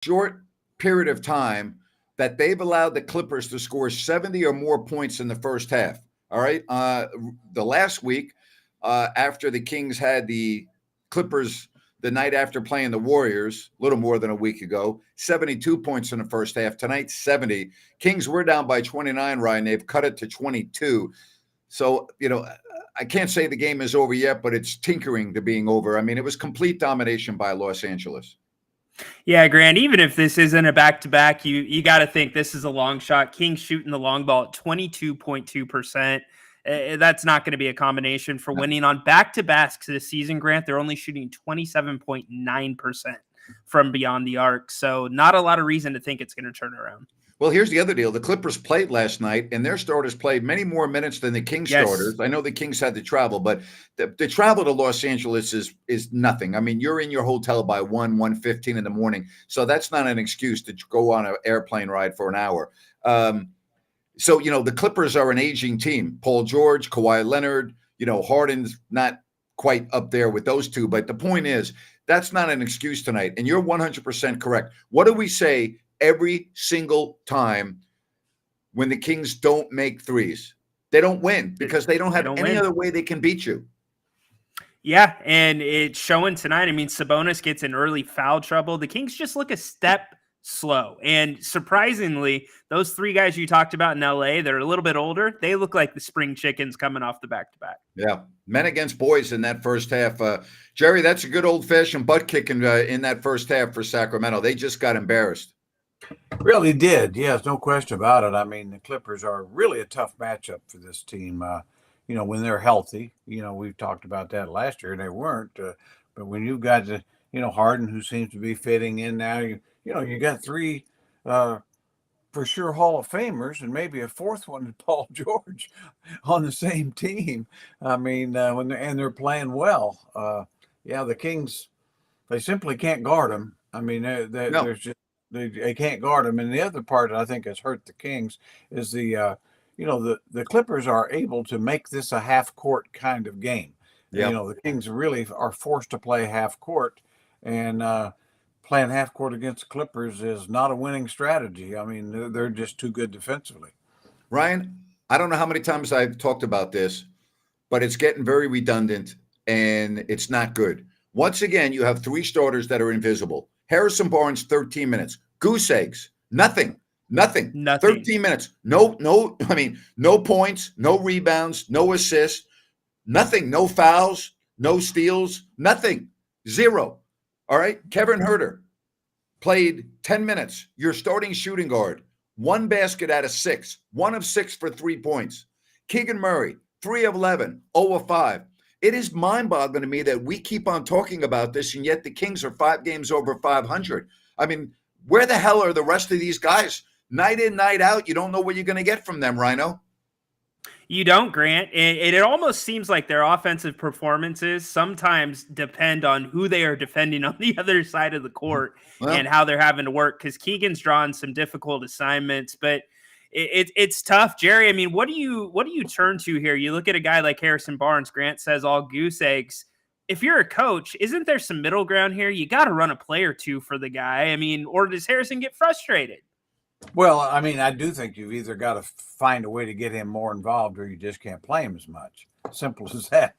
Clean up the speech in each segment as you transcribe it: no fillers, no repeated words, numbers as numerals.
short period of time that they've allowed the Clippers to score 70 or more points in the first half. All right. The last week, after the Kings had the Clippers the night after playing the Warriors, a little more than a week ago, 72 points in the first half. Tonight, 70. Kings were down by 29, Ryan. They've cut it to 22. So, I can't say the game is over yet, but it's tinkering to being over. I mean, it was complete domination by Los Angeles. Yeah, Grant, even if this isn't a back-to-back, you got to think this is a long shot. Kings shooting the long ball at 22.2%. That's not going to be a combination for winning on back-to-backs this season, Grant. They're only shooting 27.9% from beyond the arc. So not a lot of reason to think it's going to turn around. Well, here's the other deal. The Clippers played last night, and their starters played many more minutes than the Kings starters. I know the Kings had to travel, but the travel to Los Angeles is nothing. I mean, you're in your hotel by 1:15 in the morning, so that's not an excuse to go on an airplane ride for an hour. So, the Clippers are an aging team. Paul George, Kawhi Leonard, Harden's not quite up there with those two. But the point is, that's not an excuse tonight. And you're 100% correct. What do we say every single time when the Kings don't make threes? They don't win because they don't have any other way they can beat you. Yeah, and it's showing tonight. I mean, Sabonis gets in early foul trouble. The Kings just look a step slow. And surprisingly, those three guys you talked about in LA, they're a little bit older. They look like the spring chickens coming off the back-to-back. Yeah, men against boys in that first half. Jerry, that's a good old-fashioned butt kicking in that first half for Sacramento. They just got embarrassed. Really did. Yes, no question about it. I mean, the Clippers are really a tough matchup for this team. When they're healthy, we've talked about that last year. They weren't. But when you've got, Harden, who seems to be fitting in now, you got three for sure Hall of Famers and maybe a fourth one, Paul George, on the same team. I mean, they're playing well. The Kings, they simply can't guard them. I mean, there's just they can't guard them. And the other part that I think has hurt the Kings is the Clippers are able to make this a half court kind of game. Yeah. The Kings really are forced to play half court, and playing half court against the Clippers is not a winning strategy. I mean, they're just too good defensively. Ryan, I don't know how many times I've talked about this, but it's getting very redundant and it's not good. Once again, you have three starters that are invisible. Harrison Barnes, 13 minutes. Goose eggs, nothing. 13 minutes. No points, no rebounds, no assists, nothing. No fouls, no steals, nothing. Zero. All right. Kevin Huerter played 10 minutes. Your starting shooting guard, 1 basket out of 6, 1 of 6 for 3 points. Keegan Murray, 3 of 11, 0 of 5. It is mind-boggling to me that we keep on talking about this, and yet the Kings are 5 games over 500. I mean, where the hell are the rest of these guys? Night in, night out, you don't know what you're going to get from them, Rhino. You don't, Grant. It almost seems like their offensive performances sometimes depend on who they are defending on the other side of the court and how they're having to work, because Keegan's drawing some difficult assignments, but it's tough. Jerry, I mean, what do you turn to here? You look at a guy like Harrison Barnes. Grant says all goose eggs. If you're a coach, isn't there some middle ground here? You got to run a play or two for the guy. I mean, or does Harrison get frustrated? Well, I mean, I do think you've either got to find a way to get him more involved or you just can't play him as much. Simple as that,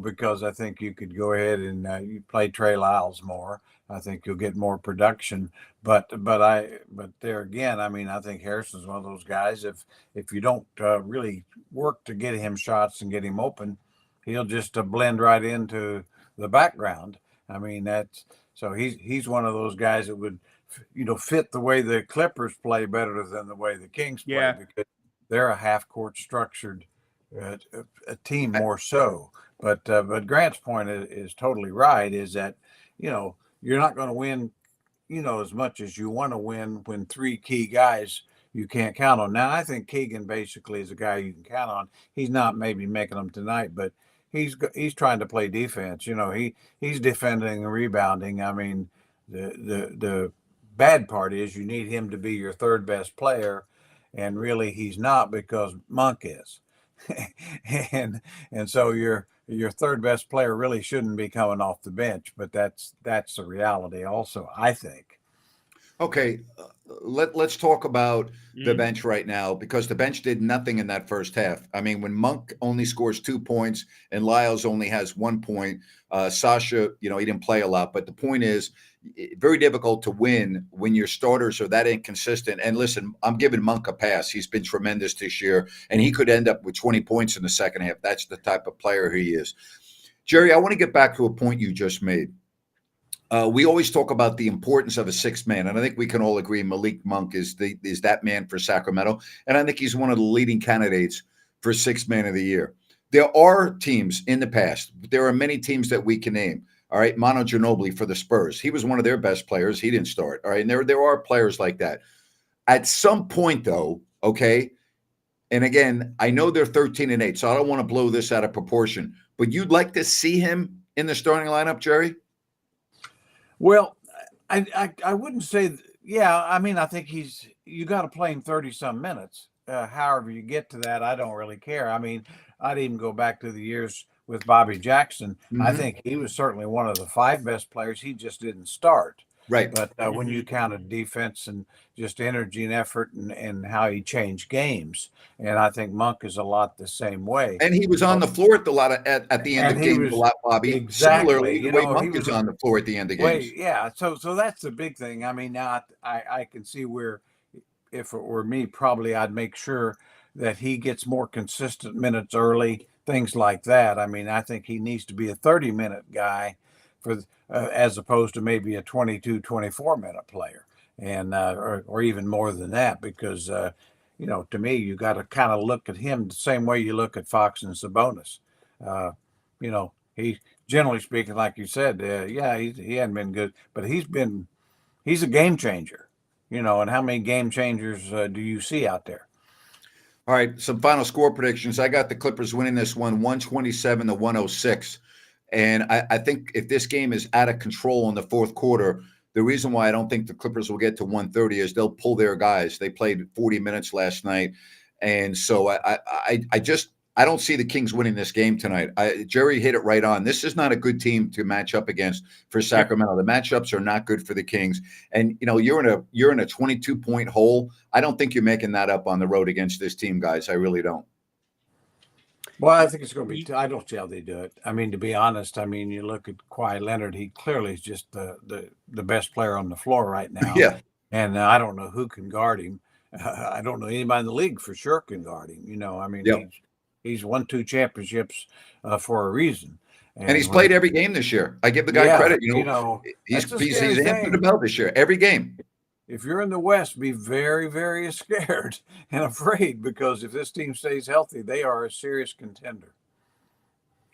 because I think you could go ahead and you play Trey Lyles more. I think you'll get more production. But there again, I mean, I think Harrison's one of those guys. If you don't really work to get him shots and get him open, he'll just blend right into the background. I mean, he's one of those guys that would, fit the way the Clippers play better than the way the Kings play, because they're a half-court structured a team more so. But Grant's point is totally right, is that, you're not going to win, as much as you want to win when 3 key guys you can't count on. Now, I think Keegan basically is a guy you can count on. He's not maybe making them tonight, but he's trying to play defense. He's defending and rebounding. I mean, the bad part is you need him to be your third best player, and really he's not, because Monk is. and so your third best player really shouldn't be coming off the bench, but that's the reality also, I think. Okay, let's talk about the Mm. bench right now because the bench did nothing in that first half. I mean, when Monk only scores 2 points and Lyles only has 1 point, Sasha, he didn't play a lot. But the point is, very difficult to win when your starters are that inconsistent. And listen, I'm giving Monk a pass. He's been tremendous this year, and he could end up with 20 points in the second half. That's the type of player he is. Jerry, I want to get back to a point you just made. We always talk about the importance of a sixth man, and I think we can all agree Malik Monk is that man for Sacramento, and I think he's one of the leading candidates for sixth man of the year. There are teams in the past. There are many teams that we can name. All right, Manu Ginobili for the Spurs. He was one of their best players. He didn't start. All right, and there are players like that. At some point, though, okay, and again, I know they're 13-8, so I don't want to blow this out of proportion, but you'd like to see him in the starting lineup, Jerry? Well, I wouldn't say, yeah, I mean, I think you got to play him 30 some minutes. However you get to that, I don't really care. I mean, I'd even go back to the years with Bobby Jackson. I think he was certainly one of the 5 best players. He just didn't start. Right. But when you counted defense and just energy and effort and how he changed games, and I think Monk is a lot the same way. And he was on the floor at the end of games a lot, Bobby. Exactly. Similarly, the way Monk is on the floor at the end of games. Yeah. So that's the big thing. I mean, now I can see where, if it were me, probably I'd make sure that he gets more consistent minutes early, things like that. I mean, I think he needs to be a 30-minute guy for as opposed to maybe a 22, 24-minute player, and or even more than that, because to me, you got to kind of look at him the same way you look at Fox and Sabonis. He, generally speaking, like you said, he hadn't been good, but he's a game changer. And how many game changers do you see out there? All right, some final score predictions. I got the Clippers winning this one 127-106. And I think if this game is out of control in the fourth quarter, the reason why I don't think the Clippers will get to 130 is they'll pull their guys. They played 40 minutes last night. And so I don't see the Kings winning this game tonight. Jerry hit it right on. This is not a good team to match up against for Sacramento. The matchups are not good for the Kings. And you're in a 22-point hole. I don't think you're making that up on the road against this team, guys. I really don't. Well, I think it's going to be. I don't see how they do it. I mean, to be honest, I mean, you look at Kawhi Leonard. He clearly is just the best player on the floor right now. Yeah. And I don't know who can guard him. I don't know anybody in the league for sure can guard him. I mean, Yep. He's won 2 championships for a reason. And he's played every game this year. I give the guy credit. He's answered the bell this year, every game. If you're in the West, be very, very scared and afraid, because if this team stays healthy, they are a serious contender.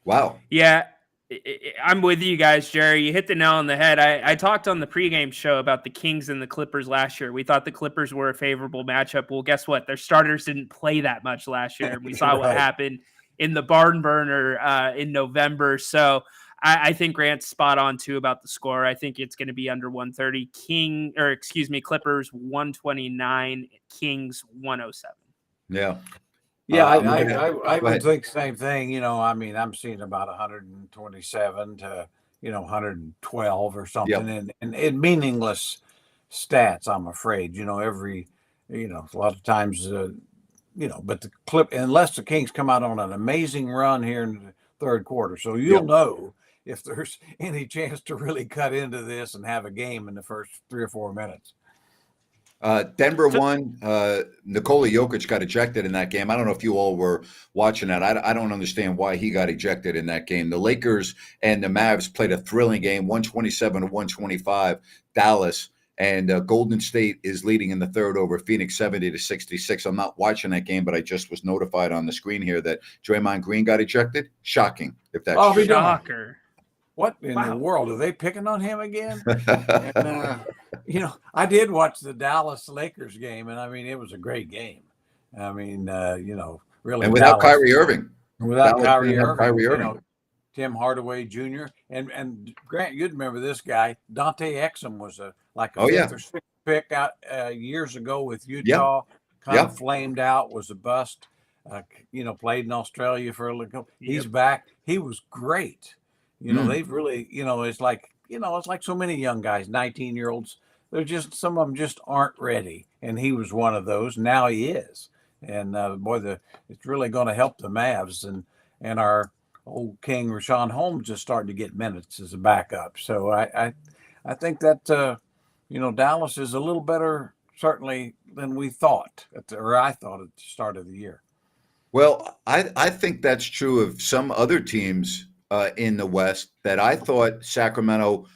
Wow. Yeah, I'm with you guys, Jerry. You hit the nail on the head. I talked on the pregame show about the Kings and the Clippers last year. We thought the Clippers were a favorable matchup. Well, guess what? Their starters didn't play that much last year. We saw what happened in the barn burner in November. So I think Grant's spot on too about the score. I think it's going to be under 130. Clippers 129, Kings 107. Yeah. Yeah, I would think the same thing. I mean, I'm seeing about 127 to 112 or something, Yep. and meaningless stats. I'm afraid. A lot of times, but unless the Kings come out on an amazing run here in the third quarter, so you'll know if there's any chance to really cut into this and have a game in the first 3 or 4 minutes. Denver won. Nikola Jokic got ejected in that game. I don't know if you all were watching that. I don't understand why he got ejected in that game. The Lakers and the Mavs played a thrilling game, 127-125, Dallas. And Golden State is leading in the third over Phoenix 70-66. I'm not watching that game, but I just was notified on the screen here that Draymond Green got ejected. Shocking, if that's true. Shocker. What in the world? Are they picking on him again? And, I did watch the Dallas Lakers game, and I mean, it was a great game. I mean, really. And without Dallas, Kyrie Irving. Without Kyrie Kyrie Irving. Irving. Tim Hardaway Jr. And Grant, you'd remember this guy. Dante Exum was a fifth or sixth pick out years ago with Utah. Kind of flamed out, was a bust. Played in Australia for a little. He's back. He was great. They've really, it's like so many young guys, 19-year-olds, they're just some of them just aren't ready, and he was one of those. Now he is, and it's really going to help the Mavs and our old king Rashawn Holmes is starting to get minutes as a backup. So I think that Dallas is a little better certainly than we thought, or I thought at the start of the year. Well, I think that's true of some other teams in the West that I thought Sacramento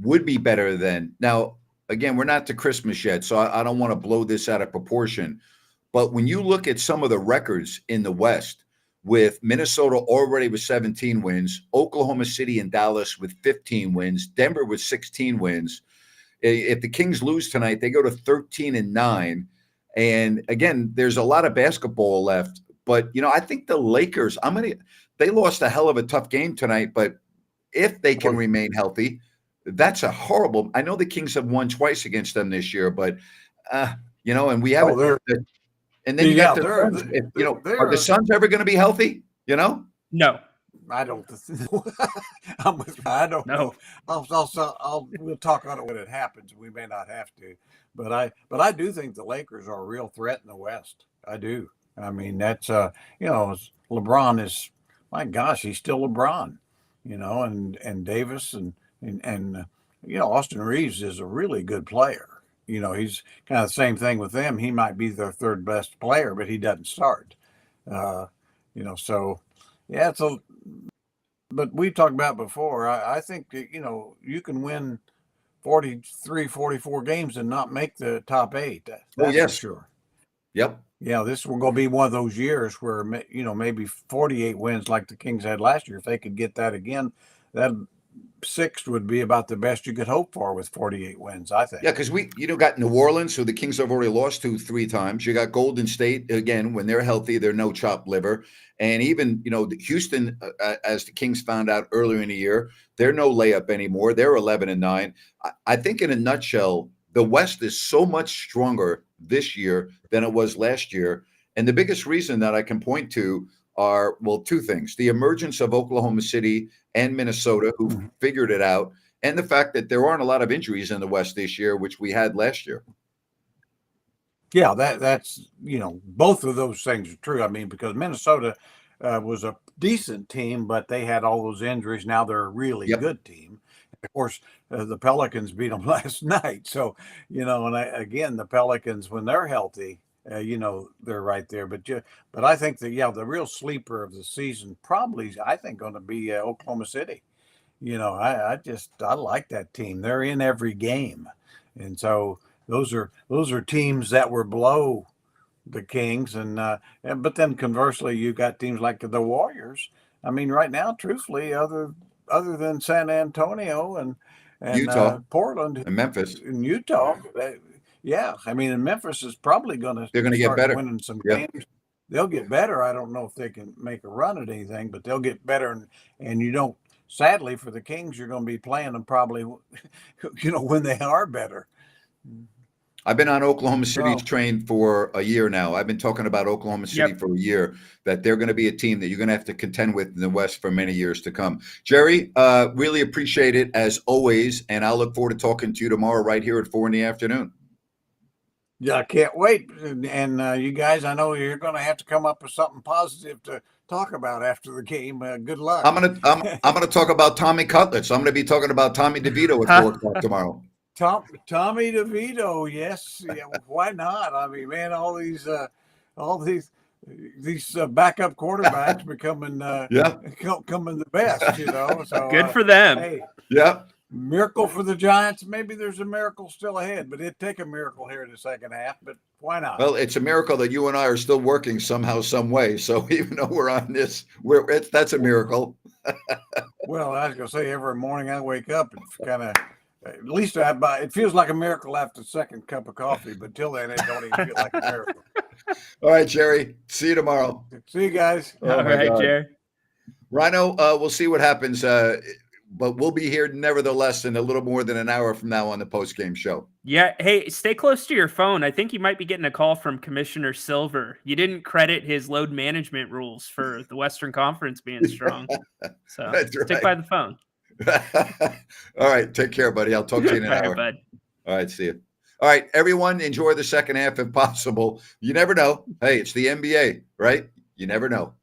would be better than. Now, again, we're not to Christmas yet, so I don't want to blow this out of proportion. But when you look at some of the records in the West, with Minnesota already with 17 wins, Oklahoma City and Dallas with 15 wins, Denver with 16 wins. If the Kings lose tonight, they go to 13-9. And again, there's a lot of basketball left. But, I think the Lakers, they lost a hell of a tough game tonight, but if they can remain healthy, that's a horrible. I know the Kings have won twice against them this year, but, and we have and then you got the Suns. Are the Suns ever going to be healthy? No. I don't. I don't know. We'll talk on it when it happens. We may not have to, but I do think the Lakers are a real threat in the West. I do. I mean, that's LeBron is, my gosh, he's still LeBron, and Davis and Austin Reeves is a really good player. He's kind of the same thing with them. He might be their third best player, but he doesn't start. So yeah, but we talked about before. I think that, you can win 43, 44 games and not make the top 8. That's for sure. Yep. Yeah, this will go be one of those years where, maybe 48 wins like the Kings had last year. If they could get that again, that 6th would be about the best you could hope for with 48 wins, I think. Yeah, because we, got New Orleans, who the Kings have already lost to 3 times. You got Golden State, again, when they're healthy, they're no chopped liver. And even, Houston, as the Kings found out earlier in the year, they're no layup anymore. They're 11-9. I think in a nutshell, the West is so much stronger this year than it was last year. And the biggest reason that I can point to are, 2 things: the emergence of Oklahoma City and Minnesota, who figured it out, and the fact that there aren't a lot of injuries in the West this year, which we had last year. Yeah, that's, both of those things are true. I mean, because Minnesota was a decent team, but they had all those injuries. Now they're a really good team. Of course, the Pelicans beat them last night. So, again, the Pelicans, when they're healthy, they're right there. But I think that, the real sleeper of the season probably, I think, going to be Oklahoma City. I like that team. They're in every game. And so those are teams that were below the Kings. But then conversely, you got teams like the Warriors. I mean, right now, truthfully, other than San Antonio and Utah, Portland and Memphis, and Utah, I mean, and Memphis is probably they're going to get better, winning some games. They'll get better. I don't know if they can make a run at anything, but they'll get better. And sadly for the Kings, you're going to be playing them probably, when they are better. I've been on Oklahoma City's train for a year now. I've been talking about Oklahoma City for a year, that they're going to be a team that you're going to have to contend with in the West for many years to come. Jerry, really appreciate it as always. And I'll look forward to talking to you tomorrow right here at 4 p.m. Yeah, I can't wait. And you guys, I know you're going to have to come up with something positive to talk about after the game. Good luck. I'm gonna talk about Tommy Cutlets. I'm gonna be talking about Tommy DeVito at 4 o'clock tomorrow. Tommy DeVito, yes, yeah, why not? I mean, man, all these backup quarterbacks becoming coming the best, So good for them. Hey, yeah. Miracle for the Giants. Maybe there's a miracle still ahead, but it'd take a miracle here in the second half. But why not? Well, it's a miracle that you and I are still working somehow, some way. So even though we're on this, that's a miracle. Well, I was gonna say every morning I wake up and kind of, at least it feels like a miracle after the second cup of coffee. But till then, it don't even feel like a miracle. All right, Jerry. See you tomorrow. See you guys. All right, Jerry. Rhino, we'll see what happens. But we'll be here nevertheless in a little more than an hour from now on the post-game show. Yeah. Hey, stay close to your phone. I think you might be getting a call from Commissioner Silver. You didn't credit his load management rules for the Western Conference being strong. So stick by the phone. All right. Take care, buddy. I'll talk to you in an hour. Bud. All right, see you. All right, everyone, enjoy the second half if possible. You never know. Hey, it's the NBA, right? You never know.